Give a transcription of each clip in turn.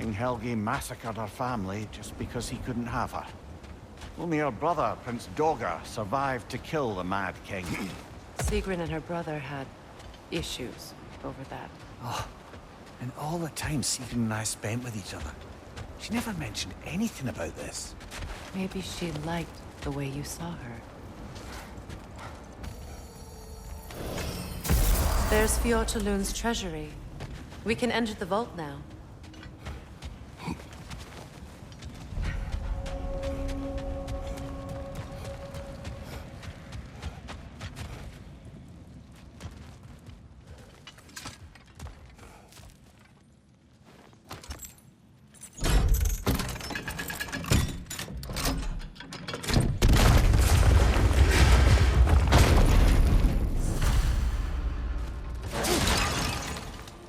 King Helgi massacred her family just because he couldn't have her. Only her brother, Prince Dogr, survived to kill the Mad King. Sigrun and her brother had issues over that. Oh, and all the time Sigrun and I spent with each other. She never mentioned anything about this. Maybe she liked the way you saw her. There's Fjortulun's treasury. We can enter the vault now.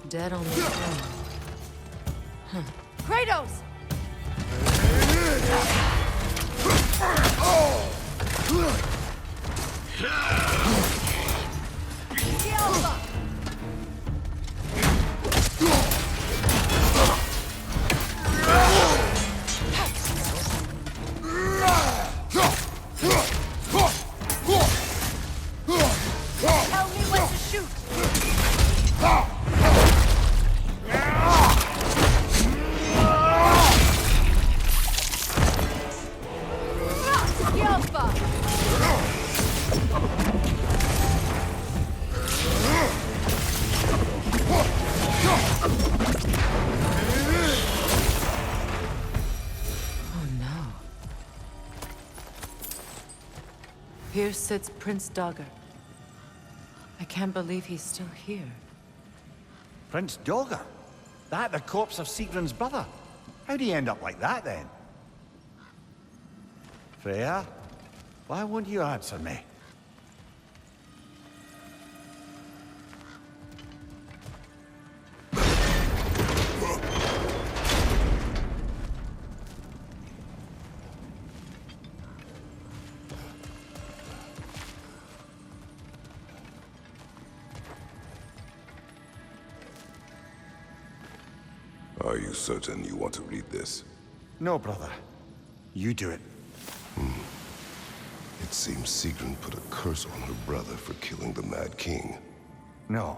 Dead on the throne. Huh. Kratos! Tell me when to shoot! Here sits Prince Dogr. I can't believe he's still here. Prince Dogr? That the corpse of Sigrun's brother? How'd he end up like that, then? Freya? Why won't you answer me? Are you certain you want to read this? No, brother. You do it. It seems Sigrun put a curse on her brother for killing the Mad King. No.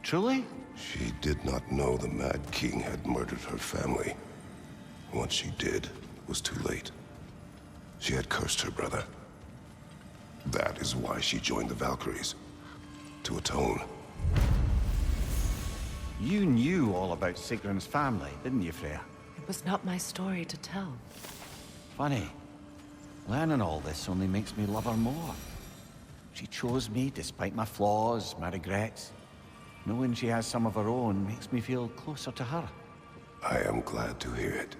Truly? She did not know the Mad King had murdered her family. Once she did, it was too late. She had cursed her brother. That is why she joined the Valkyries. To atone. You knew all about Sigrun's family, didn't you, Freya? It was not my story to tell. Funny. Learning all this only makes me love her more. She chose me despite my flaws, my regrets. Knowing she has some of her own makes me feel closer to her. I am glad to hear it.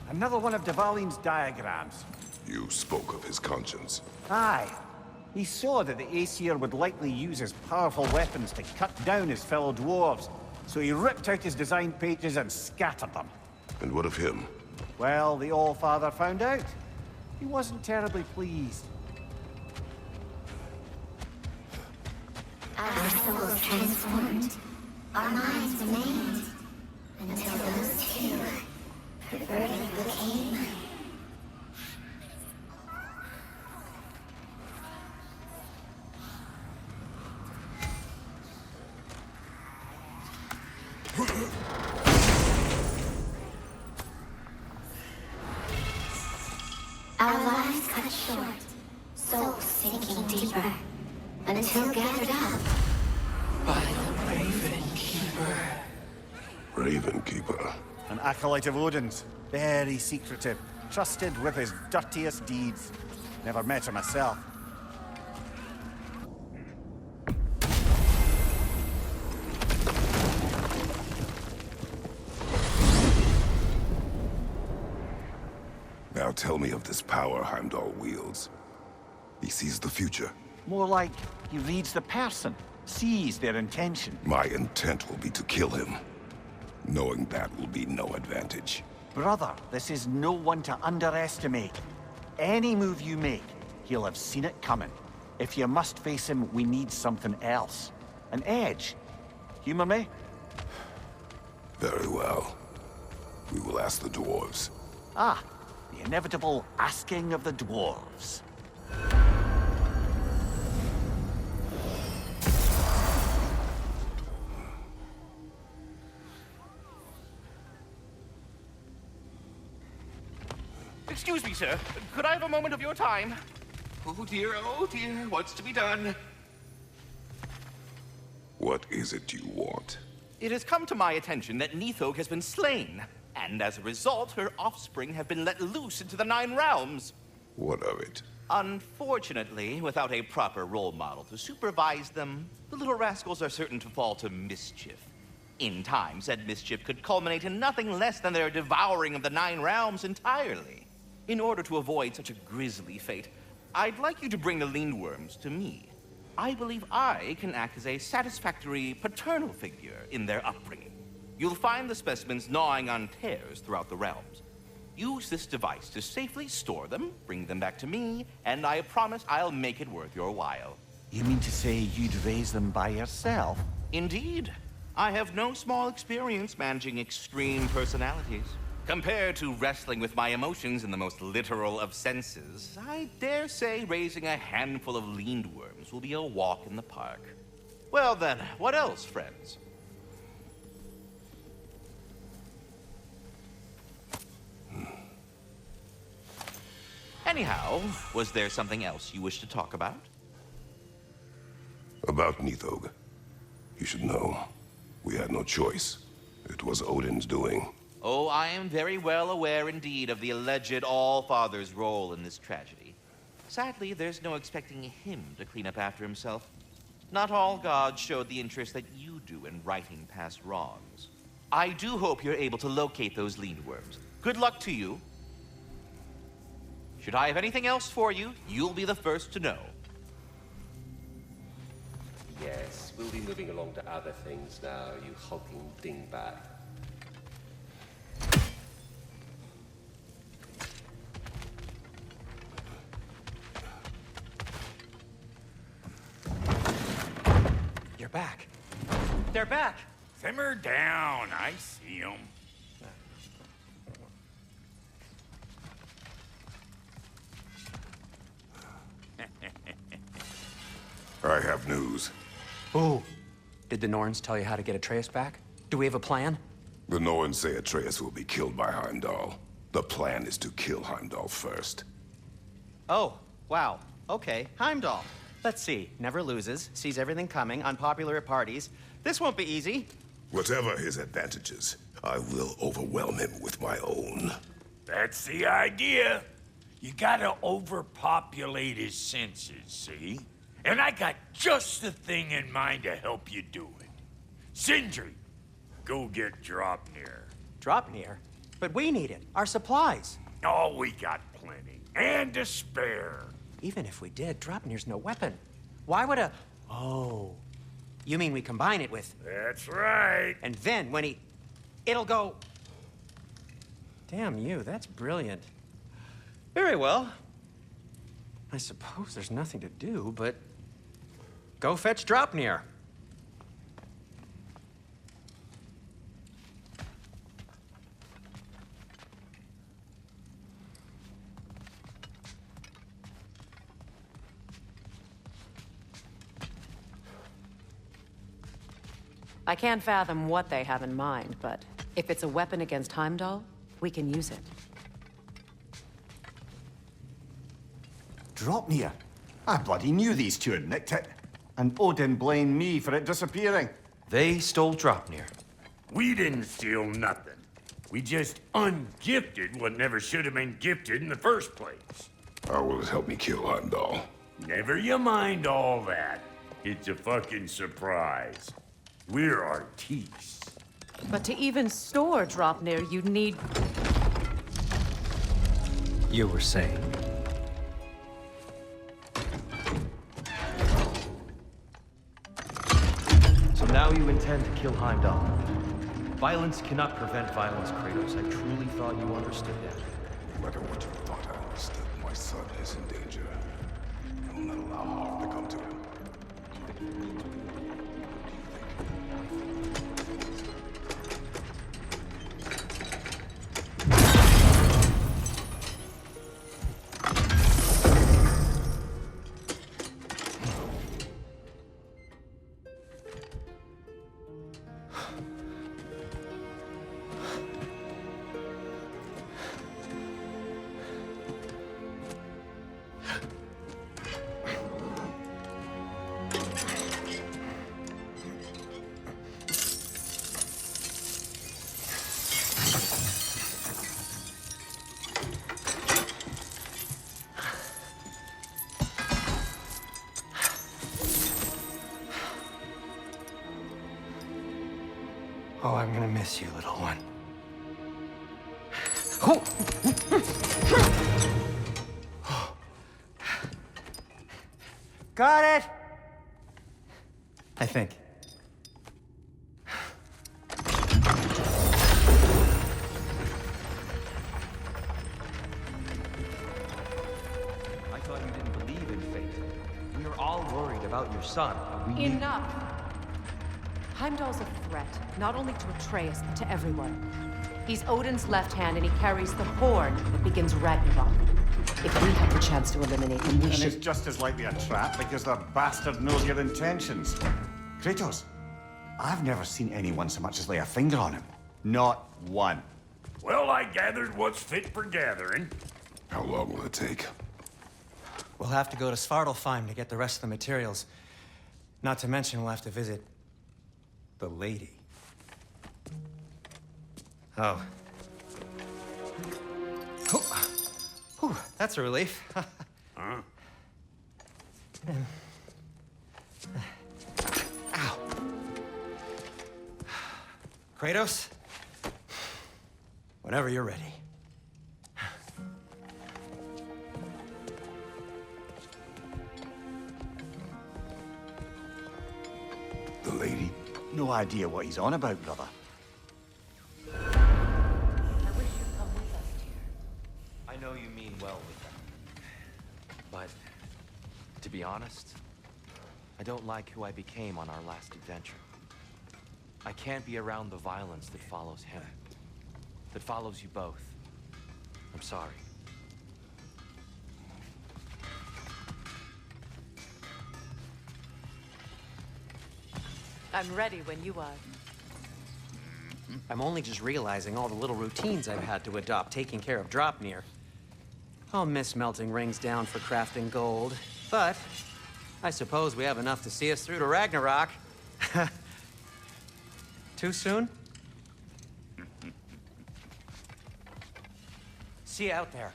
Another one of Dvalin's diagrams. You spoke of his conscience. Aye. He saw that the Aesir would likely use his powerful weapons to cut down his fellow dwarves, so he ripped out his design pages and scattered them. And what of him? Well, the All-Father found out. He wasn't terribly pleased. Our souls transformed, our minds remained, until those two perverted became. Our lives cut short, souls sinking deeper, until gathered up by the Raven Keeper. Raven Keeper. An acolyte of Odin's. Very secretive. Trusted with his dirtiest deeds. Never met him myself. tell me of this power Heimdall wields. He sees the future. More like he reads the person, sees their intention. My intent will be to kill him. Knowing that will be no advantage. Brother, this is no one to underestimate. Any move you make, he'll have seen it coming. If you must face him, we need something else. An edge. Humor me? Very well. We will ask the dwarves. Ah, the inevitable asking of the dwarves. Excuse me, sir. Could I have a moment of your time? Oh dear, what's to be done? What is it you want? It has come to my attention that Nithog has been slain, and as a result, her offspring have been let loose into the Nine Realms. What of it? Unfortunately, without a proper role model to supervise them, the little rascals are certain to fall to mischief. In time, said mischief could culminate in nothing less than their devouring of the Nine Realms entirely. In order to avoid such a grisly fate, I'd like you to bring the Lindworms to me. I believe I can act as a satisfactory paternal figure in their upbringing. You'll find the specimens gnawing on tears throughout the realms. Use this device to safely store them, bring them back to me, and I promise I'll make it worth your while. You mean to say you'd raise them by yourself? Indeed. I have no small experience managing extreme personalities. Compared to wrestling with my emotions in the most literal of senses, I dare say raising a handful of Lindworms will be a walk in the park. Well then, what else, friends? Anyhow, was there something else you wish to talk about? About Nithog. You should know. We had no choice. It was Odin's doing. Oh, I am very well aware indeed of the alleged All-Father's role in this tragedy. Sadly, there's no expecting him to clean up after himself. Not all gods showed the interest that you do in righting past wrongs. I do hope you're able to locate those Lindworms. Good luck to you. Should I have anything else for you, you'll be the first to know. Yes, we'll be moving along to other things now, you hulking dingbat. You're back. They're back. Simmer down. I see them. I have news. Oh. Did the Norns tell you how to get Atreus back? Do we have a plan? The Norns say Atreus will be killed by Heimdall. The plan is to kill Heimdall first. Oh, wow. Okay, Heimdall. Let's see. Never loses, sees everything coming, unpopular at parties. This won't be easy. Whatever his advantages, I will overwhelm him with my own. That's the idea. You gotta overpopulate his senses, see? And I got just the thing in mind to help you do it. Sindri, go get Draupnir. Draupnir? But we need it. Our supplies. Oh, we got plenty. And to spare. Even if we did, Draupnir's no weapon. Why would a... Oh. You mean we combine it with... That's right. And then when he... It'll go... Damn you, that's brilliant. Very well. I suppose there's nothing to do, but... Go fetch Draupnir. I can't fathom what they have in mind, but if it's a weapon against Heimdall, we can use it. Draupnir. I bloody knew these two had nicked it. And Odin blamed me for it disappearing. They stole Draupnir. We didn't steal nothing. We just ungifted what never should have been gifted in the first place. How will it help me kill Heimdall? Never you mind all that. It's a fucking surprise. We're artistes. But to even store Draupnir, you'd need... You were saying? So now you intend to kill Heimdall. Violence cannot prevent violence, Kratos. I truly thought you understood that. No matter what you thought I understood, my son is in danger. I will not allow harm to come to him. Oh, I'm gonna miss you, little one. Got it! I think. I thought you didn't believe in fate. We were all worried about your son. Enough! Heimdall's a threat, not only to Atreus, but to everyone. He's Odin's left hand, and he carries the horn that begins Ragnarok. If we have the chance to eliminate him, we And should... it's just as likely a trap because the bastard knows your intentions. Kratos, I've never seen anyone so much as lay a finger on him. Not one. Well, I gathered what's fit for gathering. How long will it take? We'll have to go to Svartalfheim to get the rest of the materials. Not to mention we'll have to visit the lady. Oh. Whew, that's a relief. Huh? Ow. Kratos? Whenever you're ready. The lady? No idea what he's on about, brother. I know you mean well with them. But, to be honest, I don't like who I became on our last adventure. I can't be around the violence that follows him. That follows you both. I'm sorry. I'm ready when you are. I'm only just realizing all the little routines I've had to adopt taking care of Draupnir. I'll miss melting rings down for crafting gold, but I suppose we have enough to see us through to Ragnarok. Too soon? See you out there.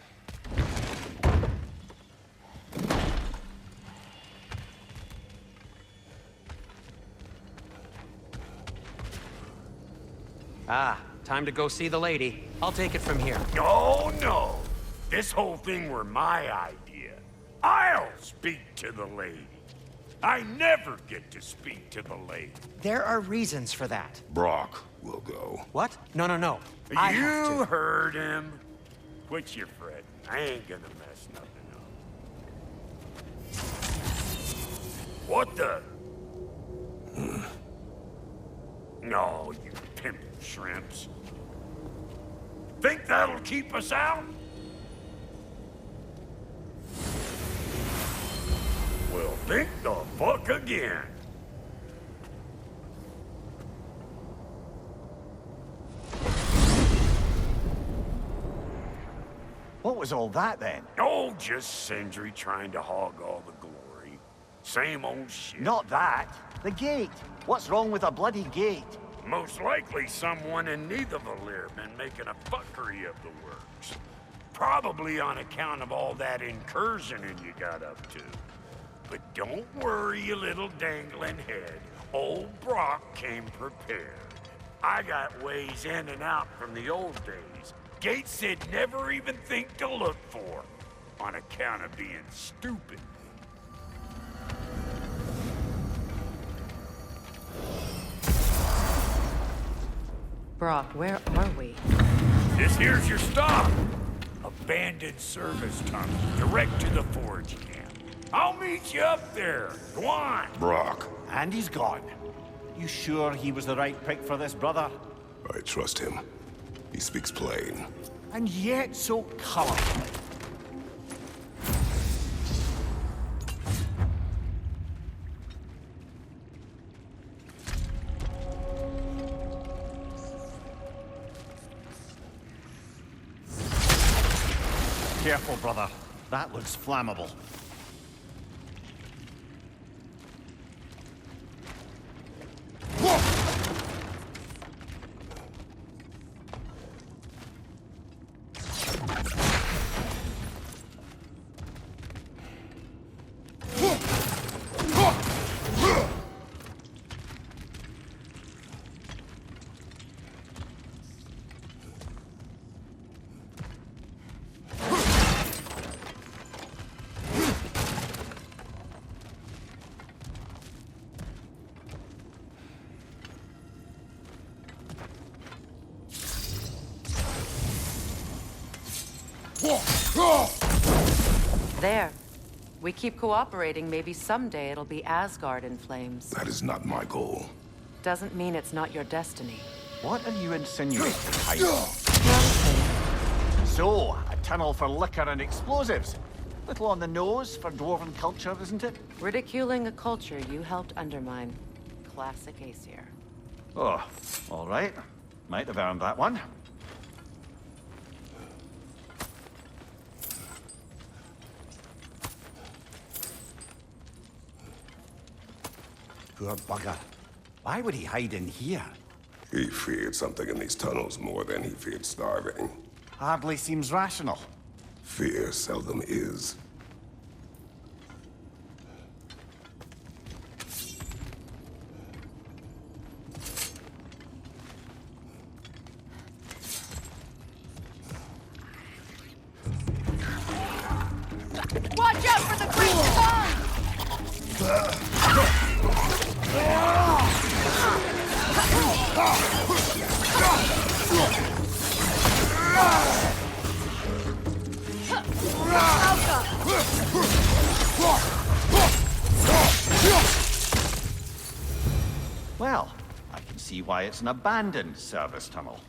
Ah, time to go see the lady. I'll take it from here. No, no. This whole thing were my idea. I'll speak to the lady. I never get to speak to the lady. There are reasons for that. Brock will go. What? No, no, no. I have You to. heard him. Quit your fretting. I ain't gonna mess nothing up. What the? No, you pimp shrimps. Think that'll keep us out? Well, think the fuck again. What was all that then? Oh, just Sindri trying to hog all the glory. Same old shit. Not that. The gate. What's wrong with a bloody gate? Most likely someone in Nidavellir been making a fuckery of the works. Probably on account of all that incursioning you got up to. But don't worry, you little dangling head. Old Brock came prepared. I got ways in and out from the old days. gates they'd never even think to look for, on account of being stupid. Brock, where are we? This here's your stop. Abandoned service tunnel, direct to the forge camp. I'll meet you up there. Go on. Brock, And he's gone. You sure he was the right pick for this, brother? I trust him. He speaks plain. And yet so colorful. Careful, brother. That looks flammable. There. We keep cooperating, maybe someday it'll be Asgard in flames. That is not my goal. Doesn't mean it's not your destiny. What are you insinuating, Heidi? Nothing. So, a tunnel for liquor and explosives. Little on the nose for dwarven culture, isn't it? Ridiculing a culture you helped undermine. Classic Aesir. Oh, all right. Might have earned that one. Poor bugger. Why would he hide in here? He feared something in these tunnels more than he feared starving. Hardly seems rational. Fear seldom is. Watch out for the great tongue! Well, I can see why it's an abandoned service tunnel.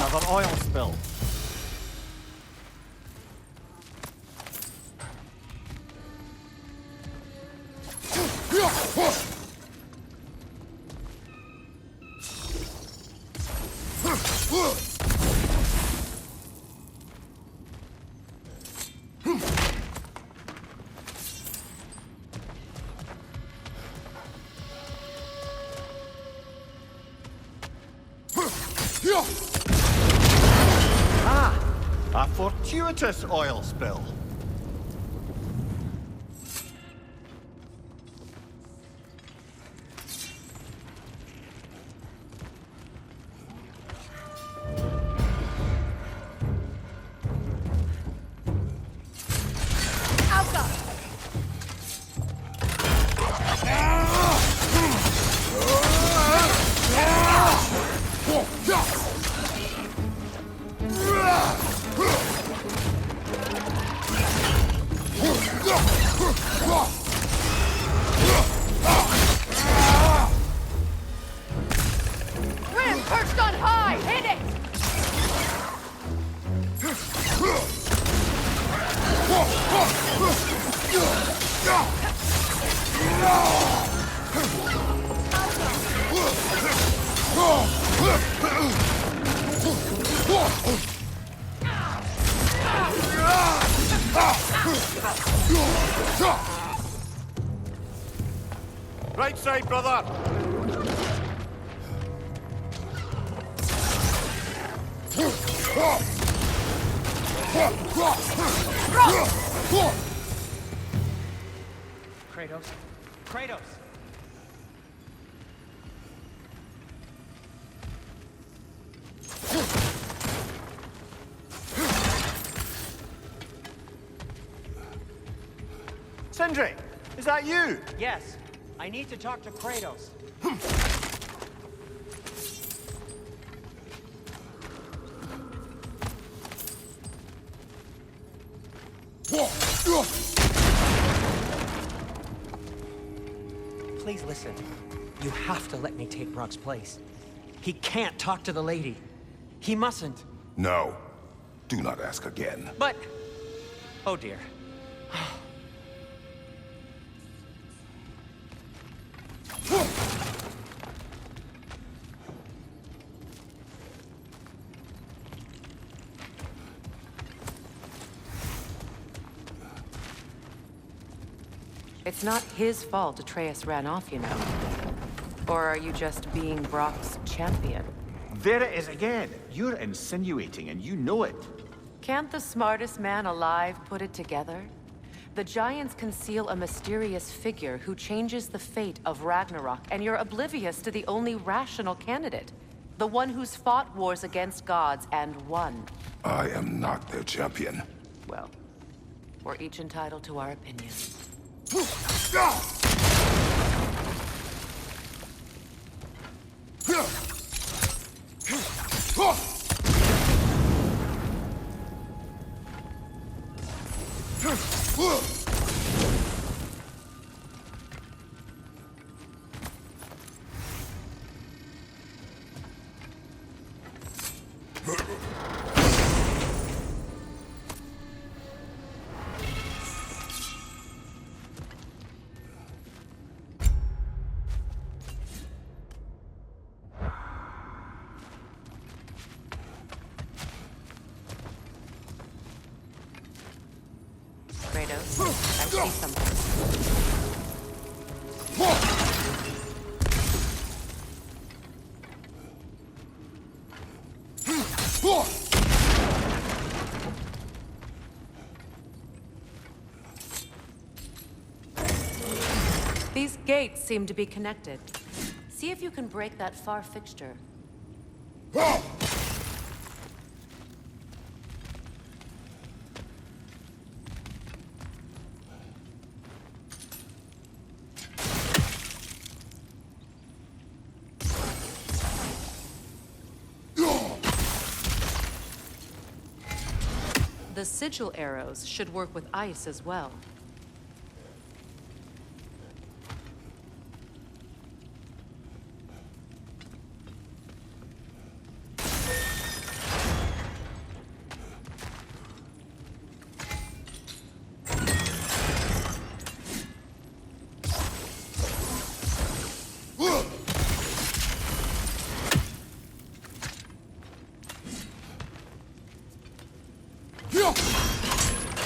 Another oil spill. A fortuitous oil spill. Rim perched on high! Hit it! Right side, brother! Kratos. Kratos! Sindri! Is that you? Yes. I need to talk to Kratos. Please listen. You have to let me take Brock's place. He can't talk to the lady. He mustn't. No. Do not ask again. But... Oh dear. It's not his fault Atreus ran off, you know. Or are you just being Brock's champion? There it is again. You're insinuating, and you know it. Can't the smartest man alive put it together? The Giants conceal a mysterious figure who changes the fate of Ragnarok, and you're oblivious to the only rational candidate. The one who's fought wars against gods and won. I am not their champion. Well, we're each entitled to our opinions. Kratos, I see something. These gates seem to be connected. See if you can break that far fixture. The sigil arrows should work with ice as well.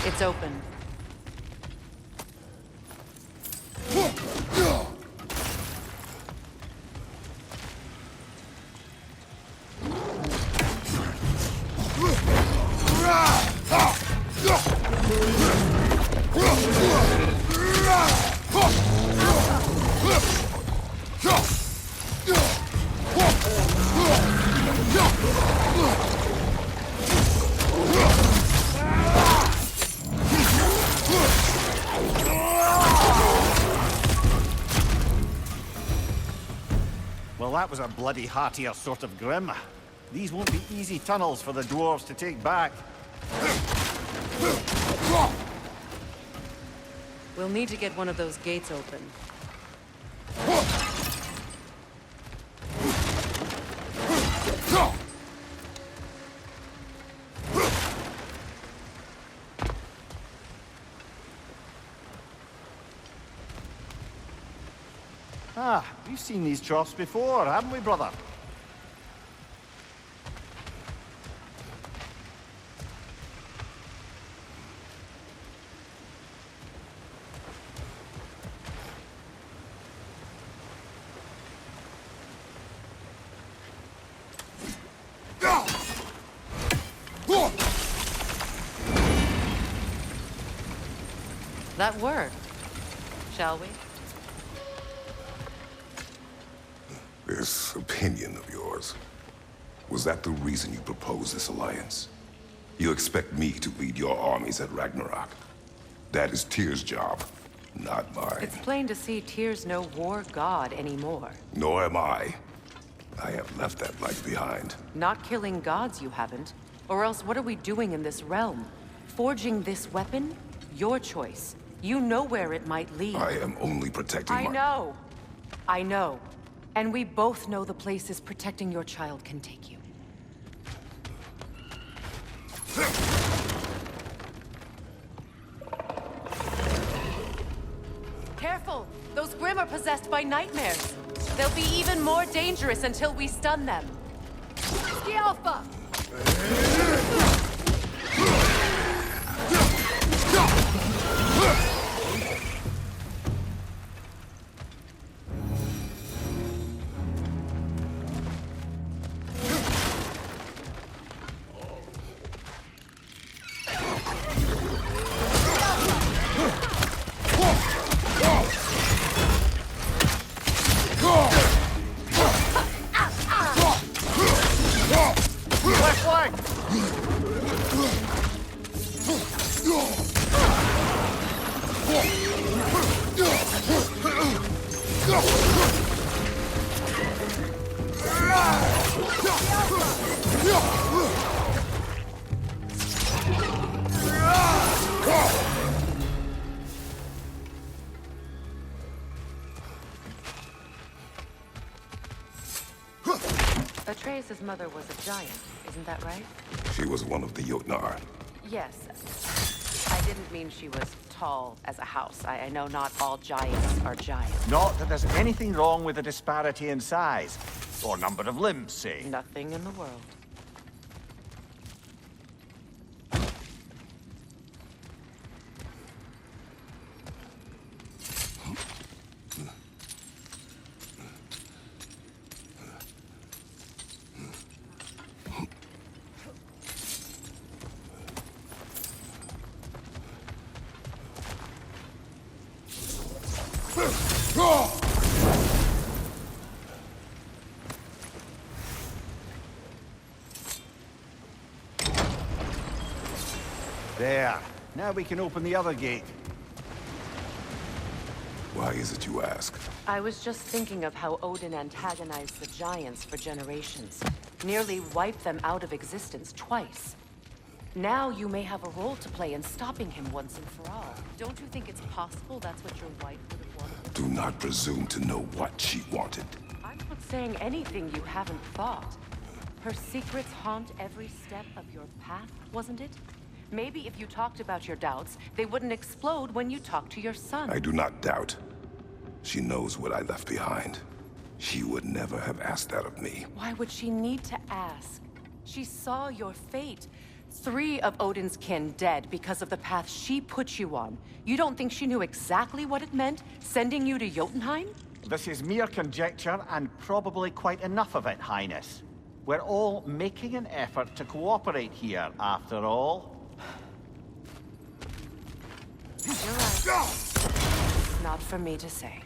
It's open. Well, that was a bloody heartier sort of grim. These won't be easy tunnels for the dwarves to take back. We'll need to get one of those gates open. Ah, we've seen these troughs before, haven't we, brother? That worked. Shall we? This opinion of yours, was that the reason you proposed this alliance? You expect me to lead your armies at Ragnarok? That is Tyr's job, not mine. It's plain to see Tyr's no war god anymore. Nor am I. I have left that life behind. Not killing gods, you haven't. Or else what are we doing in this realm? Forging this weapon? Your choice. You know where it might lead. I am only protecting I know. I know. And we both know the places protecting your child can take you. Careful! Those Grimm are possessed by nightmares. They'll be even more dangerous until we stun them. Ski Alpha! Atreus' mother was a giant, isn't that right? She was one of the Jotnar. Yes. I didn't mean she was tall as a house. I know not all giants are giants. Not that there's anything wrong with the disparity in size. Or number of limbs, say. Nothing in the world. There. Now we can open the other gate. Why is it you ask? I was just thinking of how Odin antagonized the giants for generations. Nearly wiped them out of existence twice. Now you may have a role to play in stopping him once and for all. Don't you think it's possible that's what your wife would have wanted? Do not presume to know what she wanted. I'm not saying anything you haven't thought. Her secrets haunt every step of your path, wasn't it? Maybe if you talked about your doubts, they wouldn't explode when you talked to your son. I do not doubt. She knows what I left behind. She would never have asked that of me. Why would she need to ask? She saw your fate. 3 of Odin's kin dead because of the path she put you on. You don't think she knew exactly what it meant, sending you to Jotunheim? This is mere conjecture, and probably quite enough of it, Highness. We're all making an effort to cooperate here, after all. You're right. Not for me to say.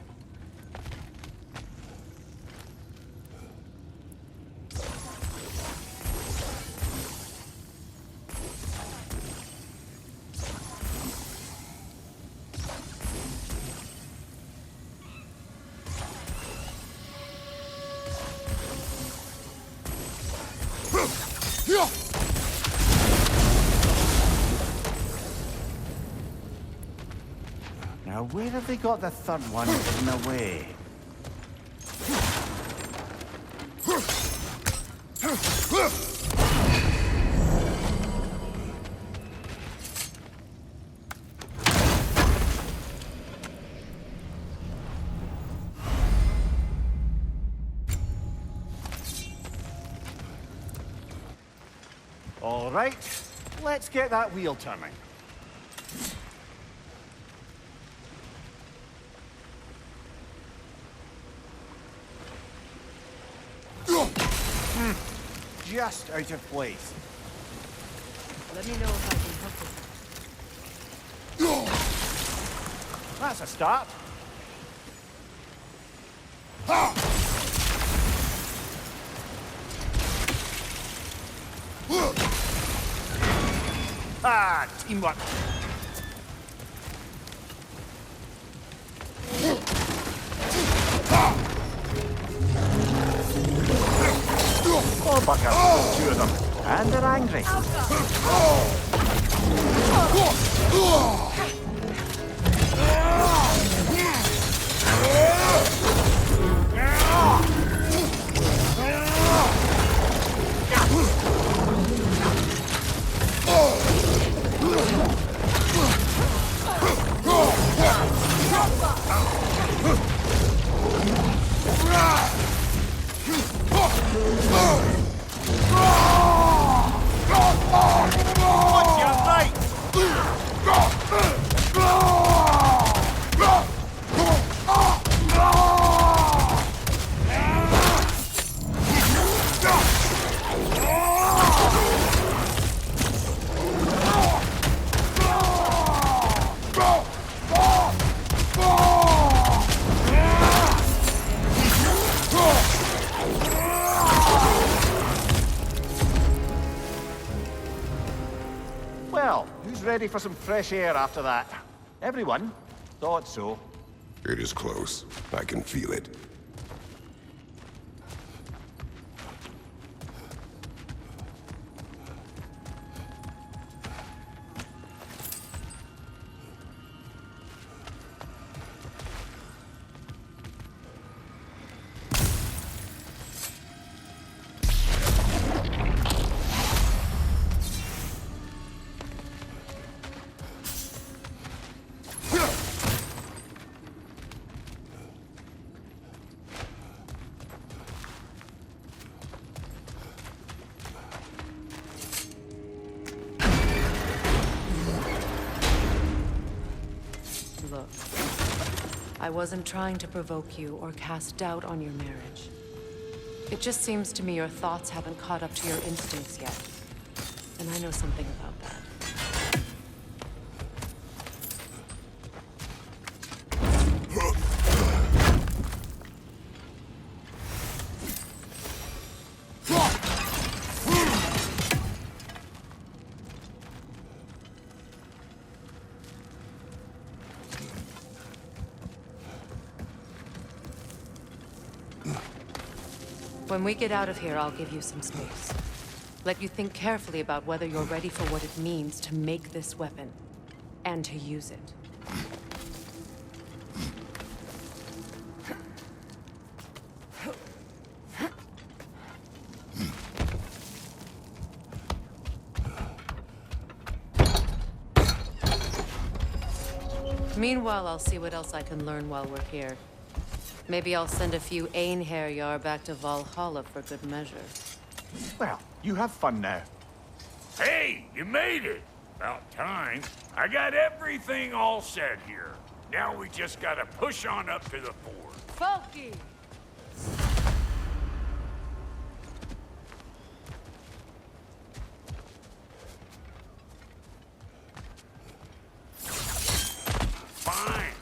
Now, where have they got the third one hidden away? All right, let's get that wheel turning. Just out of place. Let me know if I can help with that. That's a start. Ah, teamwork. Oh, bugger. Two of them. And they're angry. What's your right? Well, who's ready for some fresh air after that? Everyone? Thought so. It is close. I can feel it. Look, I wasn't trying to provoke you or cast doubt on your marriage. It just seems to me your thoughts haven't caught up to your instincts yet. And I know something about that. When we get out of here, I'll give you some space. Let you think carefully about whether you're ready for what it means to make this weapon, and to use it. Meanwhile, I'll see what else I can learn while we're here. Maybe I'll send a few Einherjar back to Valhalla for good measure. Well, you have fun now. Hey, you made it! About time. I got everything all set here. Now we just gotta push on up to the fort. Falky! Fine.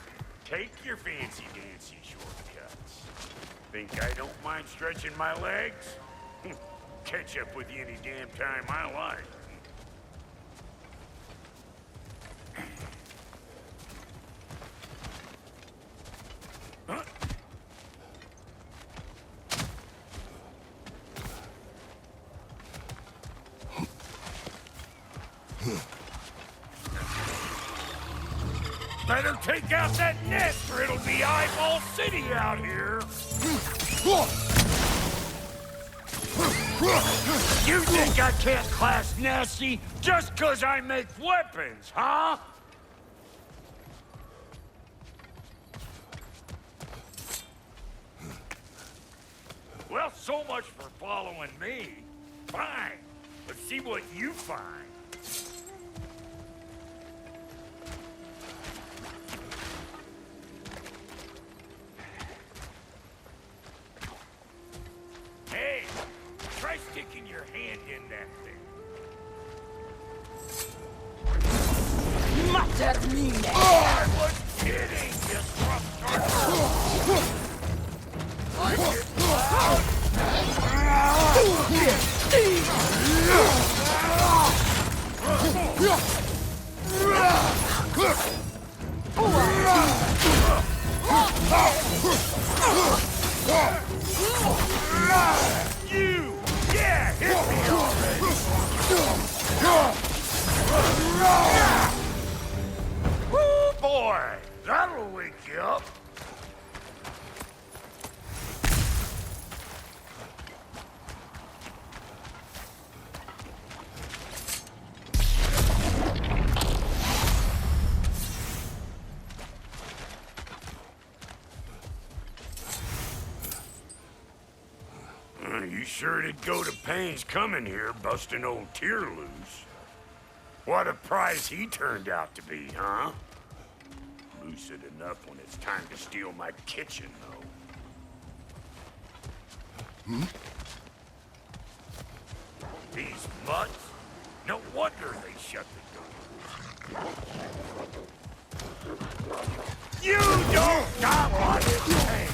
Take your fancy-dancy shortcuts. Think I don't mind stretching my legs? Catch up with you any damn time I like. Huh? Better take out that nest or it'll be Eyeball City out here. You think I can't class nasty just 'cause I make weapons, huh? Well, so much for following me. Fine. Let's see what you find. Hey, try sticking your hand in that thing. I was kidding, disruptor! You! Yeah, hit me already! Woo, boy! That'll wake you up! You sure did go to pains coming here, busting old Tyr loose. What a prize he turned out to be, huh? Lucid enough when it's time to steal my kitchen, though. These mutts? No wonder they shut the door. You don't stop on this thing!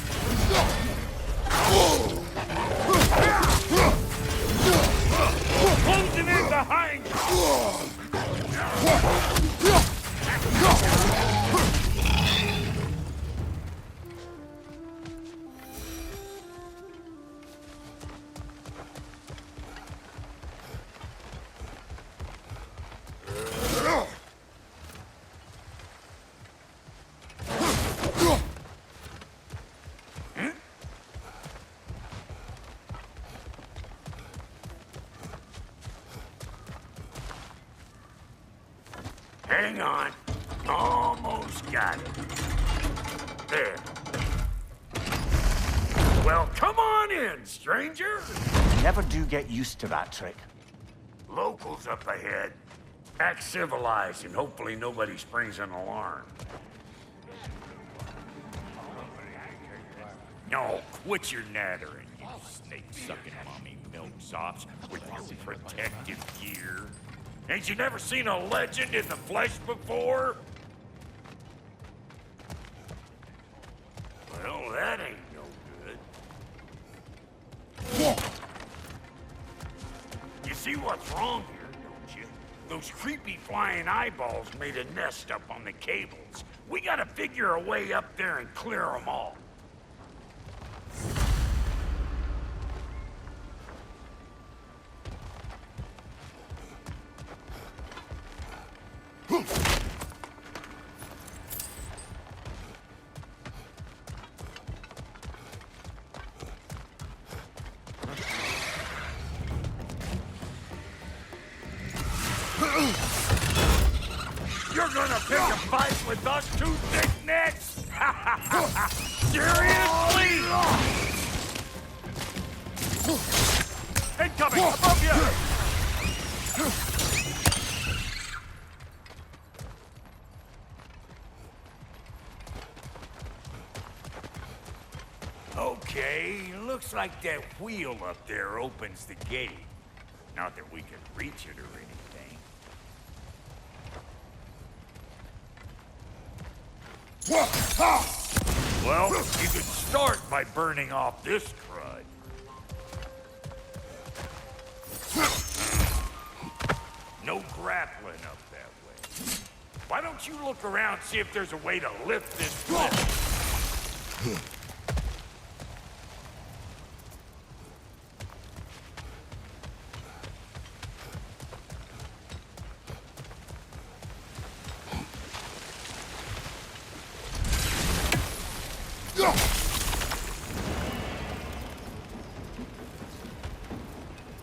Closing in behind you! Hang on. Almost got it. There. Well, come on in, stranger. Never do get used to that trick. Locals up ahead. Act civilized and hopefully nobody springs an alarm. No, quit your nattering, you snake-sucking mommy milksops with your protective gear. Ain't you never seen a legend in the flesh before? Well, that ain't no good. You see what's wrong here, don't you? Those creepy flying eyeballs made a nest up on the cables. We gotta figure a way up there and clear them all. You're gonna pick a fight with us two thick necks? Seriously? Incoming! Above you! Okay, looks like that wheel up there opens the gate. Not that we can reach it or anything. Well, you could start by burning off this crud. No grappling up that way. Why don't you look around, see if there's a way to lift this lift?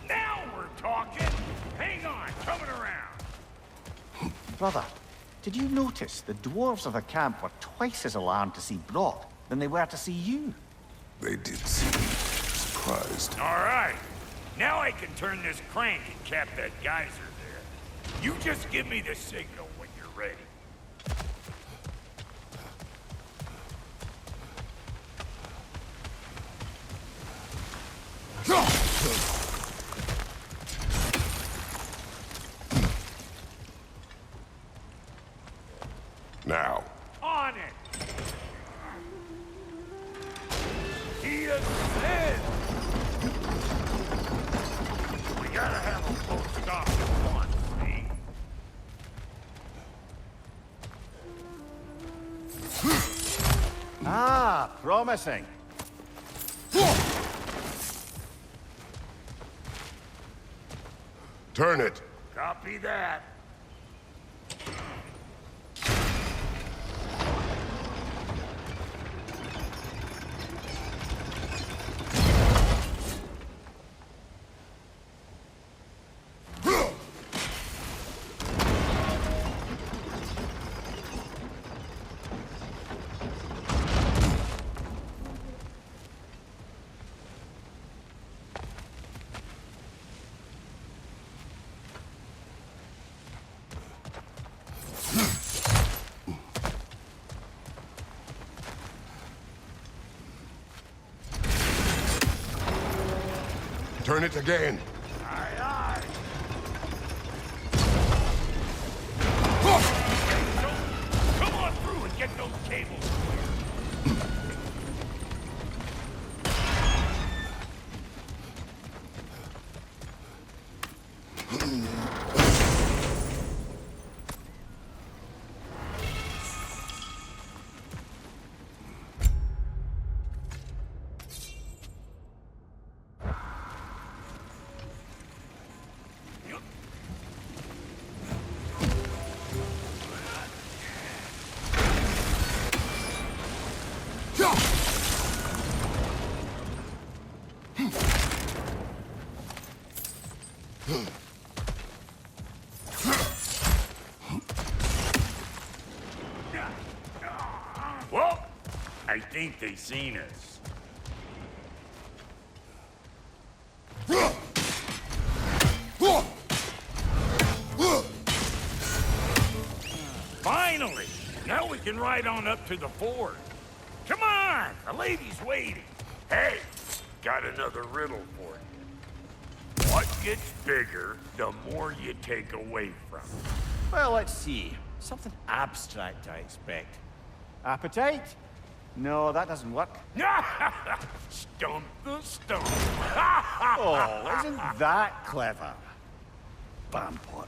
Now we're talking! Hang on, coming around! Brother, did you notice the dwarves of the camp were twice as alarmed to see Brock than they were to see you? They did seem surprised. All right, Now I can turn this crank and cap that geyser there. You just give me the signal when you're ready. Now. On it! He ascends! We gotta have a full stop at once, see? Ah, promising. Turn it. Copy that. Turn it again. Aye, aye. Come on through and get those cables clear. Well, I think they seen us. Finally! Now we can ride on up to the fort. Come on! The lady's waiting. Hey, got another riddle for you. What gets bigger, the more you take away from it? Well, let's see. Something abstract, I expect. Appetite? No, that doesn't work. Stump the stump. Oh, isn't that clever? Bampot.